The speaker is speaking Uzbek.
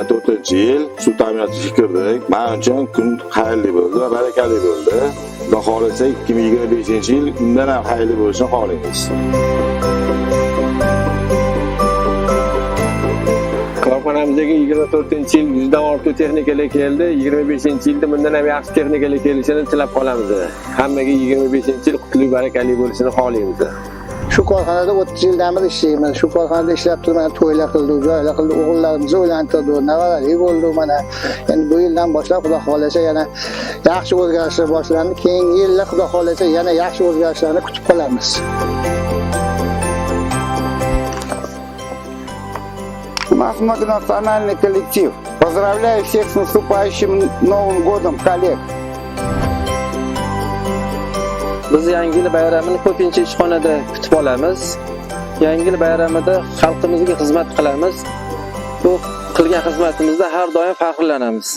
2024-yil suv ta'minotiga kirdik. Men uchun kun xayrli bo'ldi va barakali bo'ldi. Xudo xolasa 2025-yil undan ham xayrli bo'lishini xohlaymiz. Korxonamizga 24-yil 100 dan ortiq texnikalar keldi. 25-yilda bundan ham yaxshi texnikalar kelishini tilab qolamiz. Hammaga 25-yil qutlug' barakali bo'lishini xohlaymiz. Shu korxonada 30 yildan beri ishlaymiz. Shu korxonada ishlab turib to'ylar qildik, joylar qildik, o'g'illarimizni o'ylantirdik, nevarali bo'ldi mana. Endi bu yildan boshlab Xudo xolasa yana yaxshi o'zgarishlar boshlandi. Keyingi yillar Xudo xolasa yana yaxshi o'zgarishlarni kutib qolamiz. У нас многонациональный коллектив. Поздравляю всех с наступающим Новым годом, коллег! Biz yangi yil bayramini ko'pincha ishxonada kutib olamiz. Yangi yil bayramida xalqimizga xizmat qilamiz. Bu qilgan xizmatimizda har doim faxrlanamiz.